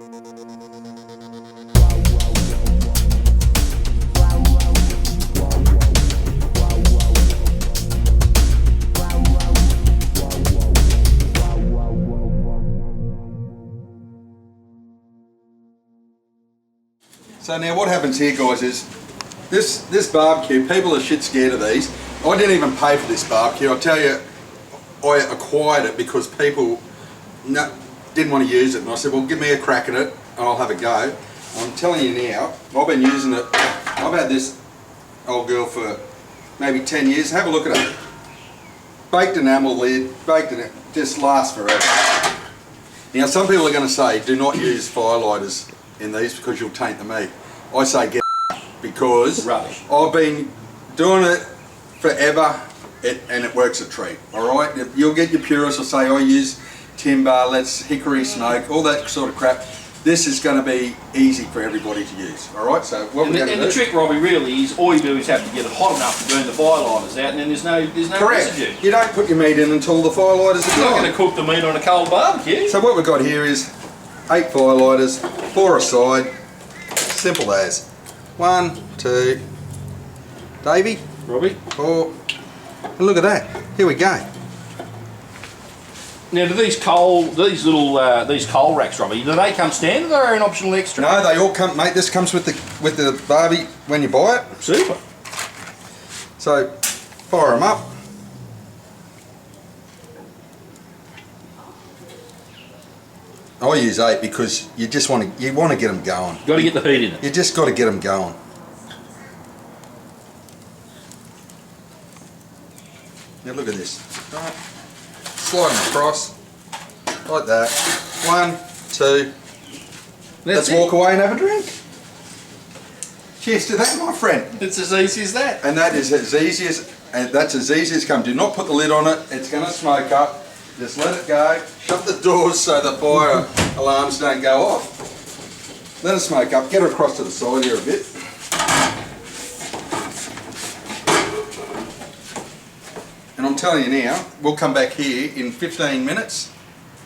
So now what happens here, guys, is this barbecue, people are shit scared of these. I didn't even pay for this barbecue. I'll tell you, I acquired it because people didn't want to use it. And I said, well, give me a crack at it and I'll have a go. I'm telling you now, I've been using it. I've had this old girl for maybe 10 years. Have a look at it. Baked enamel lid, baked in it, just lasts forever. Now some people are going to say, do not use fire lighters in these because you'll taint the meat. I say get because rubbish. I've been doing it forever and it works a treat, alright? You'll get your purists will say, I use timber, let's hickory smoke, all that sort of crap. This is going to be easy for everybody to use, alright? So what we're going to do... And the trick, Robbie, really is all you do is have to get it hot enough to burn the fire lighters out, and then there's no Correct. residue. You don't put your meat in until the fire lighters are You're gone. not going to cook the meat on a cold barbecue. So what we've got here is 8 fire lighters, 4 aside, simple as. 1, 2, Davey, Robbie. 4, and look at that, here we go. Now, do these coal racks, Robbie, do they come standard or are an optional extra? No, they all come, mate, this comes with the barbie when you buy it. Super. So, fire them up. I use 8 because you just want to get them going. Got to get the heat in it. You just got to get them going. Now look at this. Right. Slide them across like that. 1, 2. Let's walk away and have a drink. Cheers to that, my friend. It's as easy as that. And that is as easy as come. Do not put the lid on it. It's going to smoke up. Just let it go. Shut the doors so the fire alarms don't go off. Let it smoke up. Get it across to the side here a bit. And I'm telling you now, we'll come back here in 15 minutes.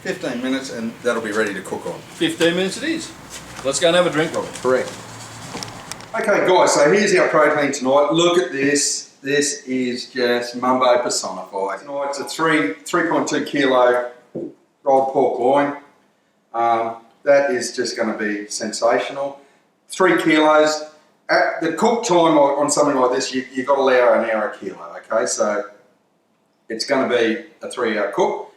15 minutes and that'll be ready to cook on. 15 minutes it is. Let's go and have a drink, Robert. Correct. Okay guys, so here's our protein tonight. Look at this. This is just mumbo personified. Tonight it's a 3.2 kilo rolled pork loin. That is just going to be sensational. 3 kilos. At the cook time on something like this, you've got to allow an hour a kilo, okay? So it's going to be a 3-hour cook.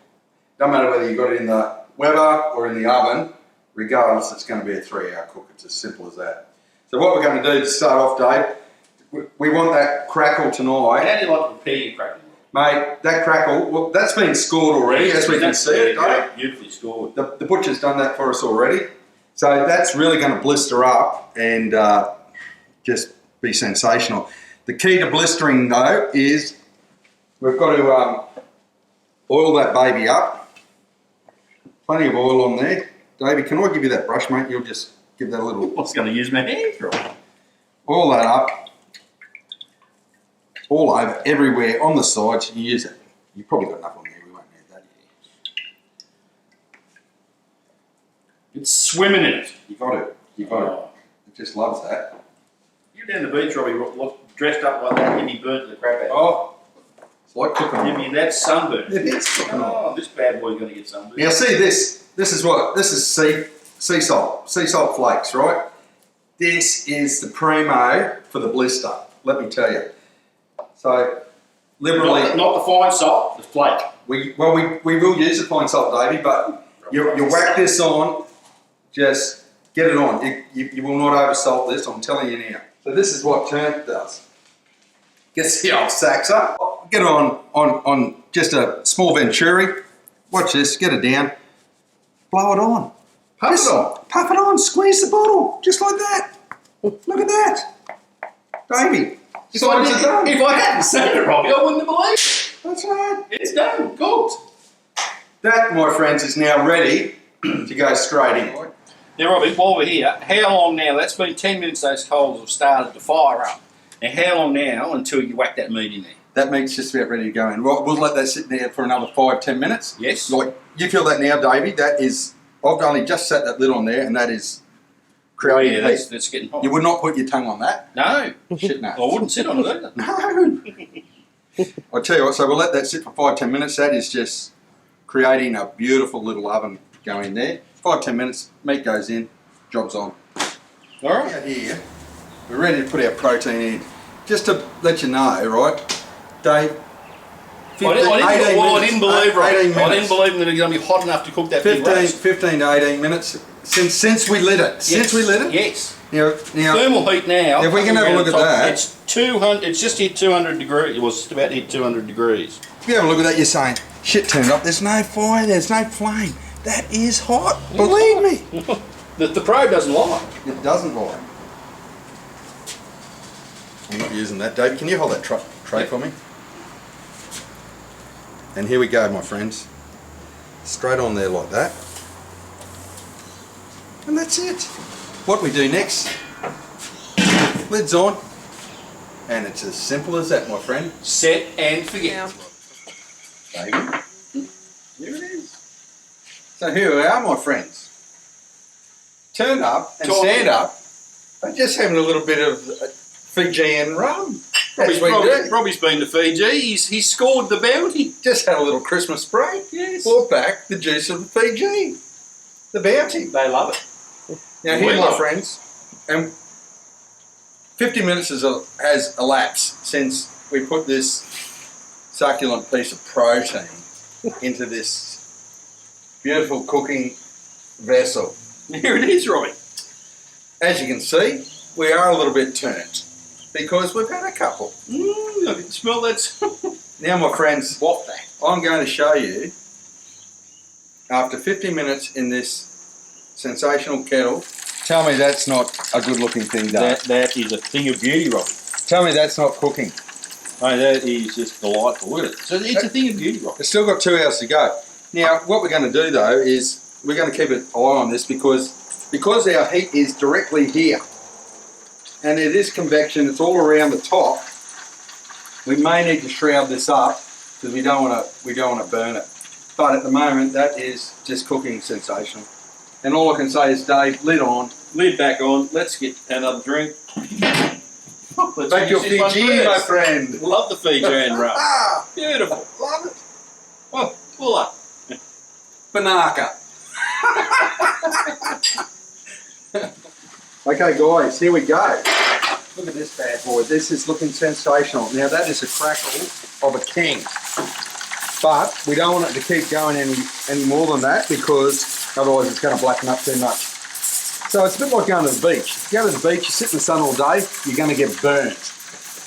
Don't matter whether you've got it in the Weber or in the oven, regardless, it's going to be a 3-hour cook. It's as simple as that. So what we're going to do to start off, Dave, we want that crackle tonight. How do you like to prepare your crackle? Mate, that crackle, well, that's been scored already, as we can see it, Dave. Beautifully scored. The butcher's done that for us already. So that's really going to blister up and just be sensational. The key to blistering, though, is we've got to oil that baby up. Plenty of oil on there. Davey, can I give you that brush, mate? You'll just give that a little... I was going to use my hand for it. Oil that up. All over, everywhere, on the sides. You use it. You've probably got enough on there. We won't need that here. It's swimming in it. You got it. You got it. It just loves that. You're down the beach, Robbie, dressed up like that, you'd be burnt to the crap out. Oh, it's like cooking on. You'd be that sunburned. It is cooking on. Oh, this bad boy's going to get sunburned. Now see this. This is sea salt flakes, right? This is the primo for the blister. Let me tell you. So, liberally, not the fine salt, the flake. We will use the fine salt, Davey, but you whack this on. Just get it on. You will not oversalt this. I'm telling you now. So this is what turnt does. Gets the old sacks up. Get it on just a small venturi. Watch this. Get it down. Blow it on. Puff it on. Puff it on. Squeeze the bottle. Just like that. Look at that. Davey. If I hadn't seen it, Robbie, I wouldn't have believed it. That's right. It's done. Cooked. That, my friends, is now ready to go straight in. Now, Robbie, while we're here, how long now? That's been 10 minutes those coals have started to fire up. Now, how long now until you whack that meat in there? That meat's just about ready to go in. We'll let that sit there for another 5-10 minutes. Yes. Like, you feel that now, Davey? That is... I've only just set that lid on there, and that is creating yeah, heat. that's getting hot. You would not put your tongue on that. No. Shit, no. I wouldn't sit on it either. No. I'll tell you what, so we'll let that sit for 5-10 minutes. That is just creating a beautiful little oven going there. 5-10 minutes, meat goes in, job's on. All right. Out here, we're ready to put our protein in. Just to let you know, right, Dave, 15, I didn't believe minutes. that it was going to be hot enough to cook that big roast. 15 to 18 minutes since we lit it. Since we lit it? Yes. Now, Thermal heat now. if we can have a look at that. It's 200. It's just hit 200 degrees. It was about to hit 200 degrees. If you have a look at that, you're saying, shit, turn it up. There's no fire, there's no flame. That is hot. Believe me. The probe doesn't lie. It doesn't lie. I'm not using that, Dave. Can you hold that tray for me? And here we go, my friends. Straight on there like that. And that's it. What we do next, lid's on. And it's as simple as that, my friend. Set and forget. David. Here it is. So here we are, my friends. Turned up and stand up. I'm just having a little bit of Fijian rum. Robbie's been to Fiji. He's scored the bounty. Just had a little Christmas break. Yes. Brought back the juice of Fiji. The bounty. They love it. Now here, my friends, and 50 minutes has elapsed since we put this succulent piece of protein into this beautiful cooking vessel. Here it is, Robbie. As you can see, we are a little bit turned because we've had a couple. I can smell that. Now, my friends, What that? I'm going to show you, after 50 minutes in this sensational kettle, tell me that's not a good looking thing, Dave. That is a thing of beauty, Robbie. Tell me that's not cooking. Oh, that is just delightful. Look at it. So it's a thing of beauty, Robbie. It's still got 2 hours to go. Now, what we're going to do though is we're going to keep an eye on this because our heat is directly here, and it is convection. It's all around the top. We may need to shroud this up because we don't want to burn it. But at the moment, that is just cooking sensational. And all I can say is, Dave, lid on. Lid back on. Let's get another drink. Let's Back your finish this one Fiji, my first. friend. Love the Fijian rum. Ah, Beautiful. love it. Oh, pull up. Banaka. Okay, guys, here we go. Look at this bad boy. This is looking sensational. Now, that is a crackle of a king. But we don't want it to keep going any more than that because otherwise it's going to blacken up too much. So it's a bit like going to the beach. If you go to the beach, you sit in the sun all day, you're going to get burnt.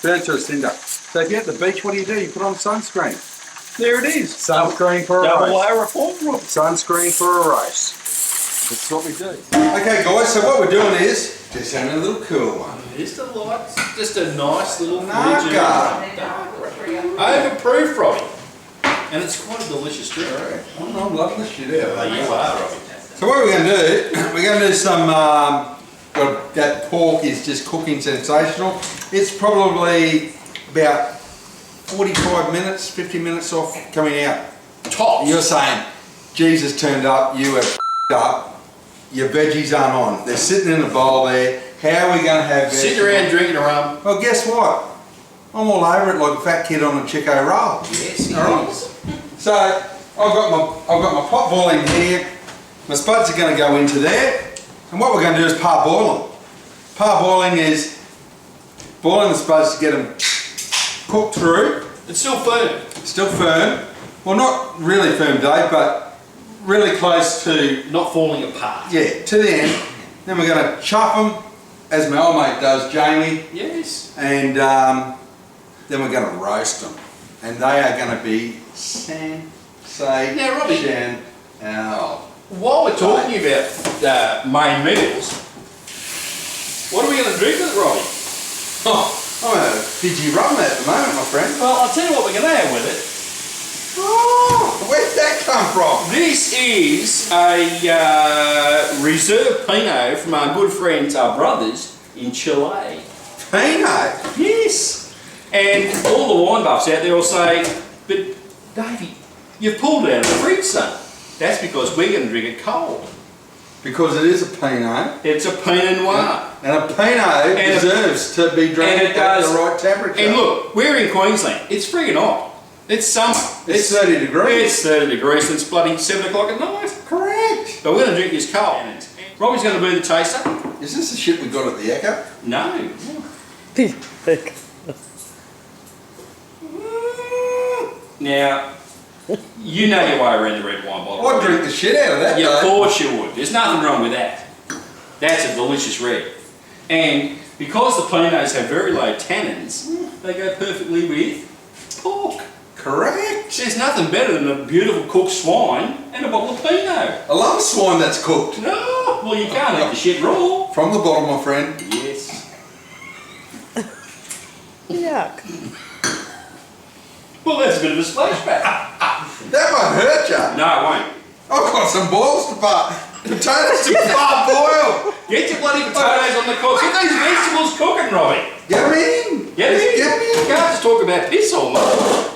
Burnt to a cinder. So if you're at the beach, what do? You put on sunscreen. There it is. Sunscreen for a Double roast. layer of form, Robbie. Sunscreen for a roast. That's what we do. Okay, guys, so what we're doing is just having a little cool one. Just a light, just a nice little Naka. Overproof, Robbie. And it's quite a delicious drink. I'm loving the shit out of Oh, it. you are, Robbie. So what we're going to do, we're going to do some, that pork is just cooking sensational. It's probably about 45 minutes, 50 minutes off coming out. Tops. You're saying, Jesus turned up, you have up, your veggies aren't on. They're sitting in a bowl there. How are we going to have veggies? Sitting around drinking a rum. Well, guess what? I'm all over it like a fat kid on a Chico roll. Yes, he All right. is. So I've got my pot boiling here. My spuds are going to go into there, and what we're going to do is parboil them. Parboiling is boiling the spuds to get them cooked through. It's still firm. Still firm. Well, not really firm, Dave, but really close to, Not falling apart. yeah, to the end. Then we're going to chop them, as my old mate does, Jamie, Yes. and then we're going to roast them. And they are going to be sensational. Now, Robbie. While we're talking about main meals, what are we going to drink with it, Robbie? Oh, I'm a Fiji rum at the moment, my friend. Well, I'll tell you what we're going to have with it. Oh, where'd that come from? This is a reserve Pinot from our good friends, our brothers in Chile. Pinot. Yes. And all the wine buffs out there will say, but Davey, you've pulled it out of the fridge, son. That's because we're going to drink it cold. Because it is a Pinot. It's a Pinot Noir. And a Pinot deserves to be drank at the right temperature. And look, we're in Queensland. It's friggin' hot. It's summer. It's 30 degrees. It's 30 degrees and it's bloody 7 o'clock at night. Correct. But we're going to drink this cold. Robbie's going to be the taster. Is this the shit we got at the Echo? No. Now, you know your way around the red wine bottle. I'd drink the shit out of that, Yeah, of course you would. There's nothing wrong with that. That's a delicious red. And because the Pinots have very low tannins, they go perfectly with pork. Correct. There's nothing better than a beautiful cooked swine and a bottle of Pinot. I love swine that's cooked. No, well you can't eat the shit raw. From the bottle, my friend. Yes. Yuck. Well, that's a bit of a splashback. That won't hurt you. No, it won't. I've got some boils to potatoes to boil. Get your bloody potatoes on the cook. Get these vegetables cooking, Robbie. Get them in. Get them in. Get them You in. can't just talk about piss all night.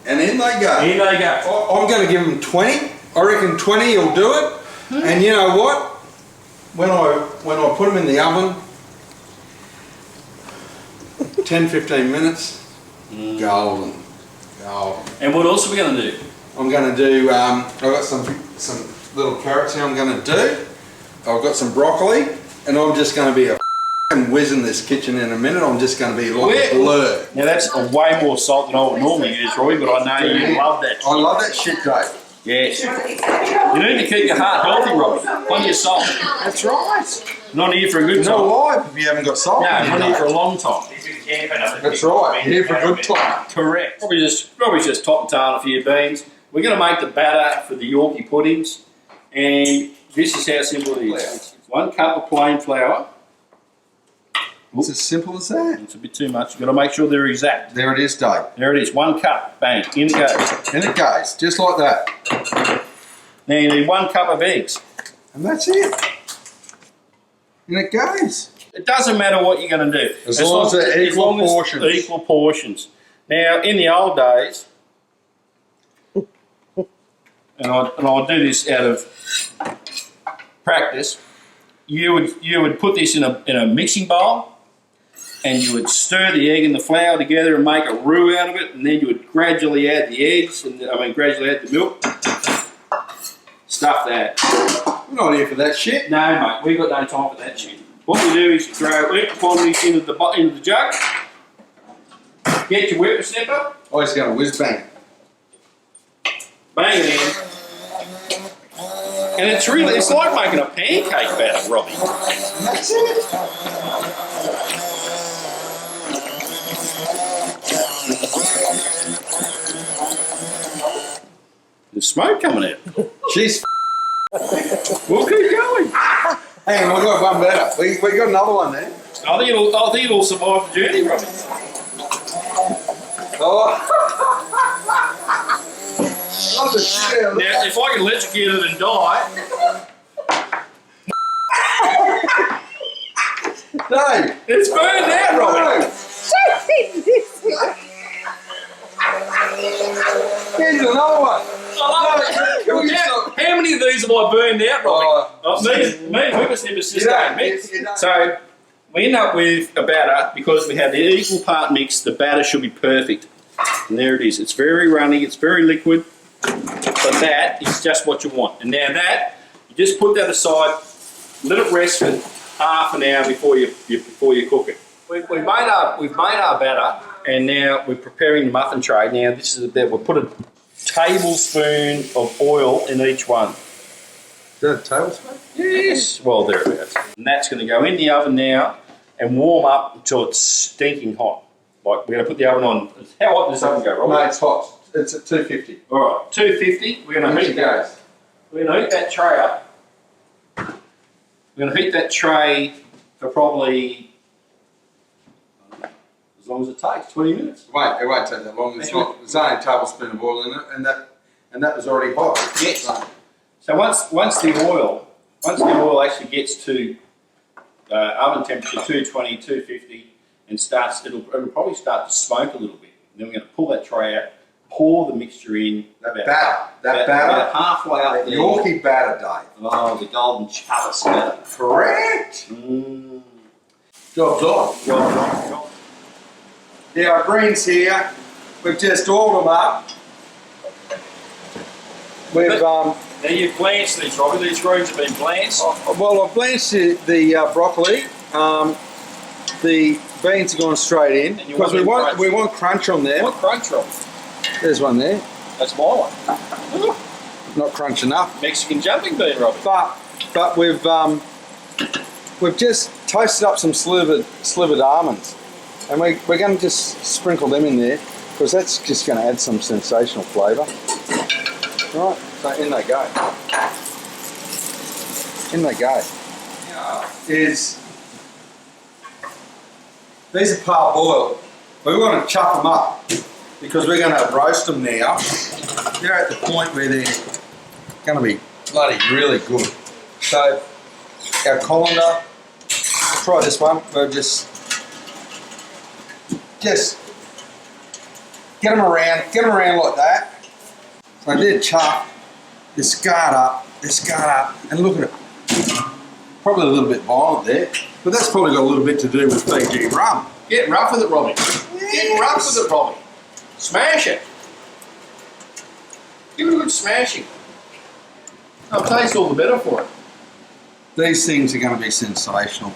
And in they go. In they go. I'm going to give them 20. I reckon 20 will do it. And you know what? When I put them in the oven, 10-15 minutes, golden. And what else are we going to do? I'm going to do. I've got some little carrots here. I'm going to do. I've got some broccoli, and I'm just going to be a whiz in this kitchen in a minute. I'm just going to be like a blur. Now that's a way more salt than I would normally use, Roy, but I know you love that. I love that shit, Dave. Yes. You need to keep your heart healthy, Robbie. Plenty of salt. That's right. Not here for a good No time. life if you haven't got salt. No, in your not here for a diet. long time. That's right. Here for a good time. Correct. Probably just top and tail a few beans. We're going to make the batter for the Yorkie puddings, and this is how simple it is. It's 1 cup of plain flour. It's as simple as that. It's a bit too much. You've got to make sure they're exact. There it is, Dave. There it is. 1 cup. Bang. In it goes. And it goes, just like that. Now you need 1 cup of eggs. And that's it. And it goes. It doesn't matter what you're going to do. As long as they're equal portions. Equal portions. Now, in the old days, and I'll do this out of practice, you would put this in a mixing bowl, and you would stir the egg and the flour together and make a roux out of it, and then you would gradually add the eggs, and gradually add the milk. Stuff that. We're not here for that shit. No, mate, we've got no time for that shit. What we do is you throw equal quantities into the jug, get your whipper snipper, Oh, he's going to whiz bang. bang it in, and it's like making a pancake batter, Robbie. That's it. There's smoke coming out. Jeez. We'll keep going. Hang on, we've got one better. We got another one there. I think it'll survive the journey, Robbie. Oh. Love the shit out of Now, if I can electrocute it and die, Dave. it's burned out, Robbie. Here's another one. I love it. How many of these have I burned out, Robbie? Me and Whippersnipper's just don't mix. So we end up with a batter because we have the equal part mix. The batter should be perfect. And there it is. It's very runny. It's very liquid. But that is just what you want. And now that, you just put that aside, let it rest for half an hour before you cook it. We've made our batter, and now we're preparing the muffin tray. Now this is we'll put a tablespoon of oil in each one. Is that a tablespoon? Yes. Well, thereabouts. And that's going to go in the oven now and warm up until it's stinking hot. Like we're going to put the oven on. How hot does this oven go, Rob? No, it's hot. It's at 250. All right, 250. We're going to heat that. We're going to heat that tray up. We're going to heat that tray for probably as long as it takes, 20 minutes. Wait, it won't take that long. It's not. There's only a tablespoon of oil in it, and that was already hot. Yes. So once the oil actually gets to oven temperature 220, 250, and it'll probably start to smoke a little bit. And then we're going to pull that tray out, pour the mixture in. That batter. About halfway up there. Yorkie batter, Dave. Oh, the golden chalice batter. Correct. Job done. Job. Yeah, our greens here, we've just oiled them up. We've Now you've blanched these, Robbie. These greens have been blanched. well, I've blanched the broccoli. The beans are going straight in because we want crunch on there. What crunch, Robbie? There's one there. That's my one. Not crunch enough. Mexican jumping bean, Robbie. But we've just toasted up some slivered almonds, and we're going to just sprinkle them in there because that's just going to add some sensational flavour. Right, so in they go. In they go. These are parboiled. We want to chop them up because we're going to roast them now. They're at the point where they're going to be bloody really good. So our colander, try this one. We'll just get them around like that. So they're chopped, they're scarred up, and look at it. Probably a little bit violent there, but that's probably got a little bit to do with Fiji rum. Get rough with it, Robbie. Yes. Get rough with it, Robbie. Smash it. Give it a good smashing. It'll taste all the better for it. These things are going to be sensational.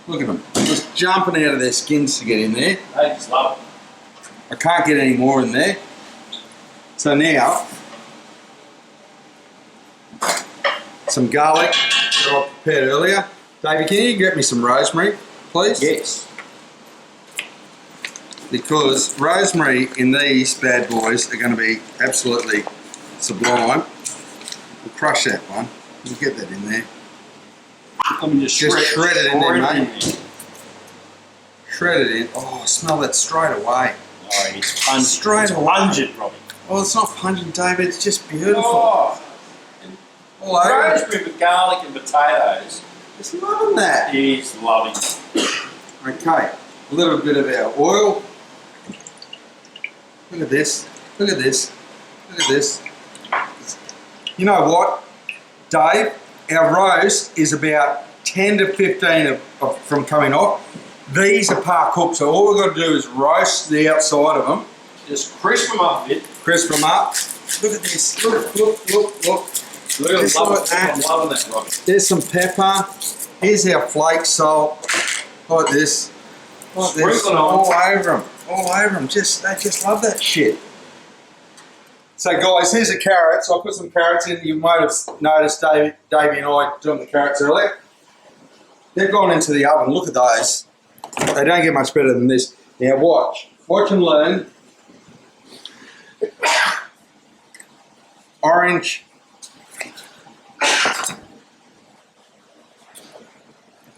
Look at them, just jumping out of their skins to get in there. I just love it. I can't get any more in there. So now, some garlic that I prepared earlier. Davey, can you get me some rosemary, please? Yes. Because rosemary in these bad boys are going to be absolutely sublime. We'll crush that one. We'll get that in there. I mean, just shred it in there, mate. Shred it in. Oh, I smell that straight away. Oh, it's pungent. Straight away. Pungent, Robbie. Oh, it's not pungent, David. It's just beautiful. Oh. All over. Rosemary with garlic and potatoes. Just loving that. He's loving it. Okay, a little bit of our oil. Look at this. Look at this. Look at this. You know what, Dave? Our roast is about 10 to 15 from coming off. These are par cooked, so all we've got to do is roast the outside of them. Just crisp them up a bit. Crisp them up. Look at this. Look. Look at Just like that. I'm loving that, Robbie. There's some pepper. Here's our flake salt. Like this. Like this. Sprinkle on. All over them. All over them. They just love that shit. So guys, here's the carrots. I put some carrots in. You might have noticed Davey and I doing the carrots earlier. They've gone into the oven. Look at those. They don't get much better than this. Now watch. Watch and learn. Orange.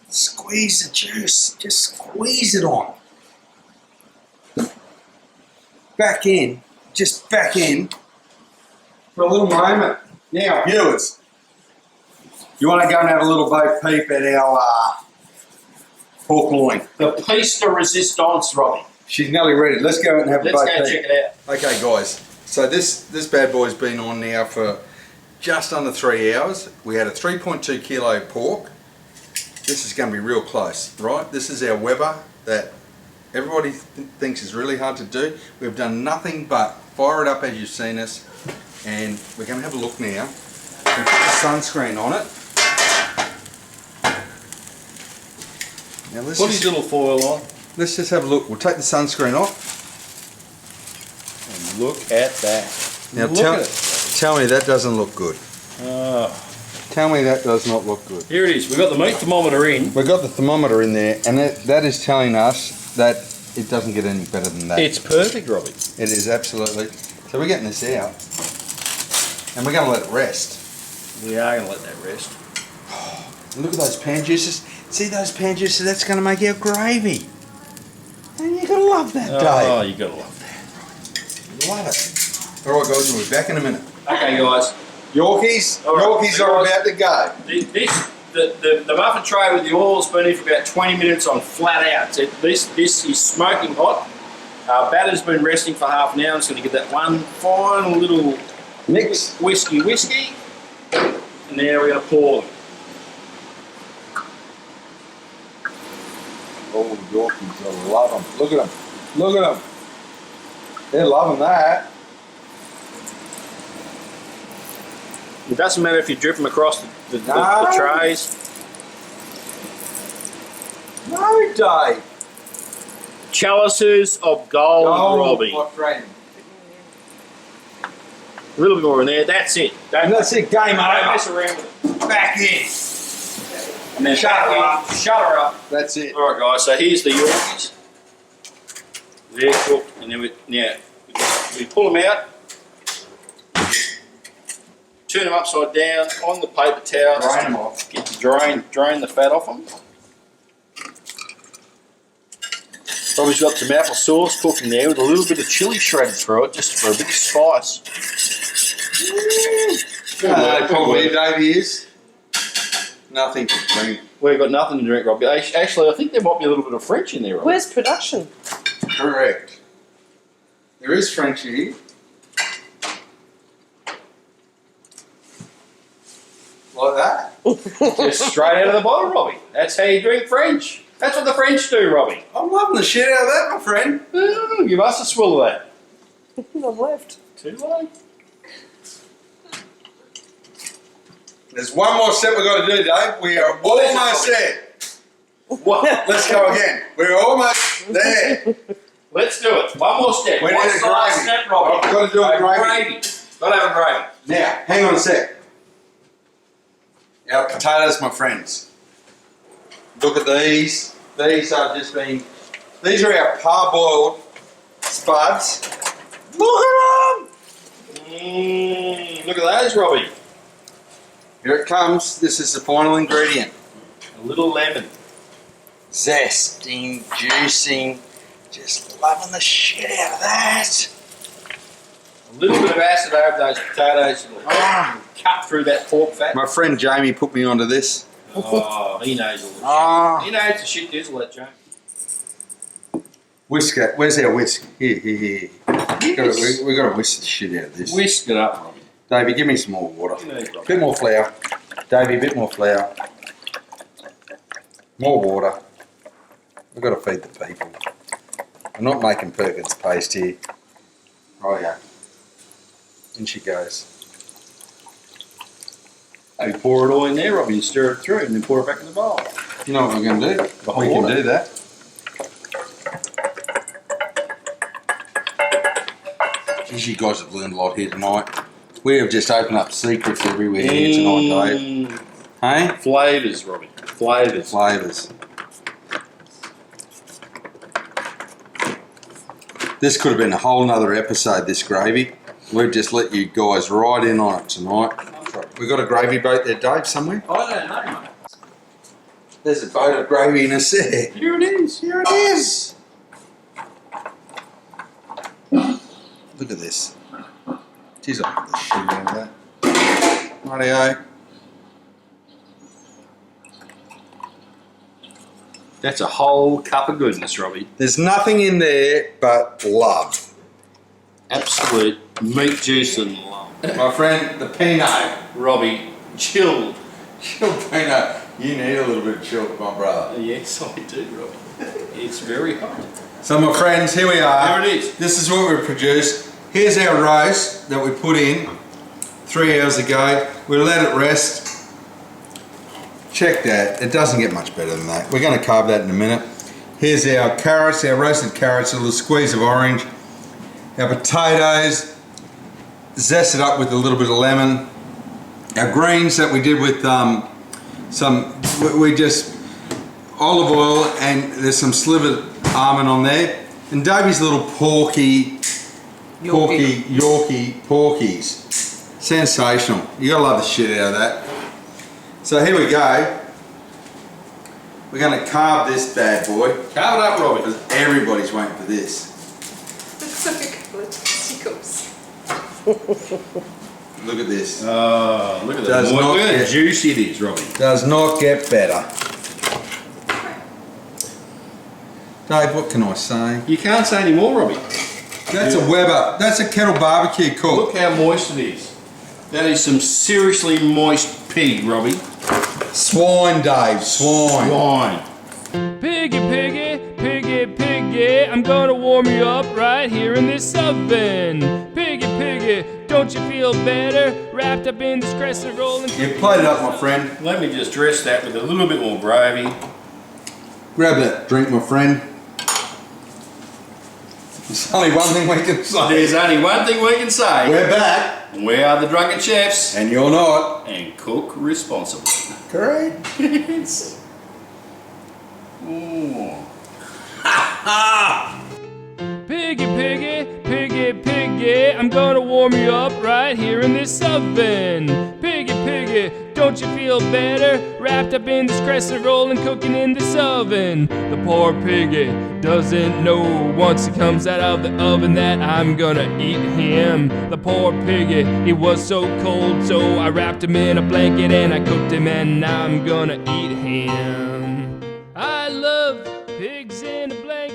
Squeeze the juice. Just squeeze it on. Back in. Just back in. For a little moment. Now, viewers, you want to go and have a little bo peep at our pork loin. The piece de resistance, Robbie. She's nearly ready. Let's go and have a bo peep. Let's go check it out. Okay, guys. So this bad boy's been on now for just under 3 hours. We had a 3.2 kilo pork. This is going to be real close, right? This is our Weber that everybody thinks is really hard to do. We've done nothing but fire it up as you've seen us, and we're going to have a look now and put the sunscreen on it. Now let's Put his little foil on. Let's just have a look. We'll take the sunscreen off. And look at that. Now tell me that doesn't look good. Tell me that does not look good. Here it is. We've got the meat thermometer in. We've got the thermometer in there, and that is telling us that it doesn't get any better than that. It's perfect, Robbie. It is absolutely. So we're getting this out, and we're going to let it rest. We are going to let that rest. Look at those pan juices. See those pan juices? That's going to make our gravy. And you're going to love that, Dave. Oh, you've got to love that. Love it. All right, guys, we'll be back in a minute. Okay, guys. Yorkies? All right, Yorkies so are guys, about to go. The muffin tray with the oil's been in for about 20 minutes on flat out. So this is smoking hot. Our batter's been resting for half an hour. I'm just going to get that one final little Mix. whiskey. And now we're going to pour them. Oh, Yorkies, I love them. Look at them. Look at them. They're loving that. It doesn't matter if you drip them across the trays. No, Dave. Chalices of gold, Robbie. My friend. A little bit more in there. That's it. And that's it. Game Don't over. mess around with it. Back in. And then shut her up. Shut her up. That's it. All right, guys. So here's the Yorkies. They're cooked, and then we pull them out. Turn them upside down on the paper towel. Drain them off. Get to drain the fat off them. Robbie's got some apple sauce cooking there with a little bit of chilli shredded through it, just for a bit of spice. Probably Davey is. Nothing to drink. We've got nothing to drink, Robbie. Actually, I think there might be a little bit of French in there, Robbie. Where's production? Correct. There is French here. Like that. Just straight out of the bottle, Robbie. That's how you drink French. That's what the French do, Robbie. I'm loving the shit out of that, my friend. Give us a swill of that. I've left. Too late. There's one more step we've got to do, Dave. We are almost there. What? Let's go again. We're almost there. Let's do it. One more step. We need What's a the last gravy. step, Robbie? I've got to do a gravy. Got to have a gravy. Now, hang on a sec. Our potatoes, my friends. Look at these. These are just being. These are our parboiled spuds. Look at them. Look at those, Robbie. Here it comes. This is the final ingredient. A little lemon. Zesting, juicing. Just loving the shit out of that. A little bit of acid over those potatoes. Cut through that pork fat. My friend Jamie put me onto this. Oh, he knows all the Ah. shit. He knows the shit dizzle, that James. Whisk it. Where's our whisk? Here. We got to whisk the shit out of this. Whisk it up, Robbie. Davey, give me some more water. You know, Robbie. Bit more flour. Davey, a bit more flour. More water. We've got to feed the people. I'm not making Perkins paste here. Oh yeah. In she goes. You pour it all in there, Robbie, and stir it through, and then pour it back in the bowl. You know what we're going to do? whole We can water. do that. Geez, you guys have learned a lot here tonight. We have just opened up secrets everywhere here tonight, Dave. Hey? Flavours, Robbie. Flavours. Flavours. This could have been a whole nother episode, this gravy. We've just let you guys right in on it tonight. We've got a gravy boat there, Dave, somewhere. I don't know, mate. There's a boat of gravy in a set. Here it is. Here it is. Look at this. Jeez, I'll put the shit out of that. Rightio. That's a whole cup of goodness, Robbie. There's nothing in there but love. Absolute meat juice and love. My friend, the Pinot. Robbie, chilled. Chilled Pinot. You need a little bit of chilled, my brother. Yes, I do, Robbie. It's very hot. So my friends, here we are. There it is. This is what we produced. Here's our roast that we put in 3 hours ago. We let it rest. Check that. It doesn't get much better than that. We're going to carve that in a minute. Here's our carrots, our roasted carrots, a little squeeze of orange. Our potatoes, zest it up with a little bit of lemon. Our greens that we did with we just olive oil, and there's some slivered almond on there. And Davey's little porkies. Sensational. You gotta love the shit out of that. So here we go. We're gonna carve this bad boy. Carve it up, Robbie. Because everybody's waiting for this. Look at this. Oh, look at that. Does Look not how get- juicy it is, Robbie. Does not get better. Dave, what can I say? You can't say any more, Robbie. That's a Weber. That's a Kettle barbecue cook. Look how moist it is. That is some seriously moist pig, Robbie. Swine, Dave, swine. Swine. Piggy, piggy, piggy, piggy, I'm gonna warm you up right here in this oven. Piggy, piggy, don't you feel better? Wrapped up in this crescent roll and... You played it up, my friend. Let me just dress that with a little bit more gravy. Grab that drink, my friend. There's only one thing we can say. There's only one thing we can say. We're back. We are the Drunken Chefs. And you're not. And cook responsibly. Correct. Ooh. Piggy, piggy, piggy, piggy, I'm gonna warm you up right here in this oven. Piggy, piggy, don't you feel better? Wrapped up in this crescent roll and cooking in this oven. The poor piggy doesn't know once he comes out of the oven that I'm gonna eat him. The poor piggy, he was so cold, so I wrapped him in a blanket and I cooked him and now I'm gonna eat him. I love pigs in a blanket.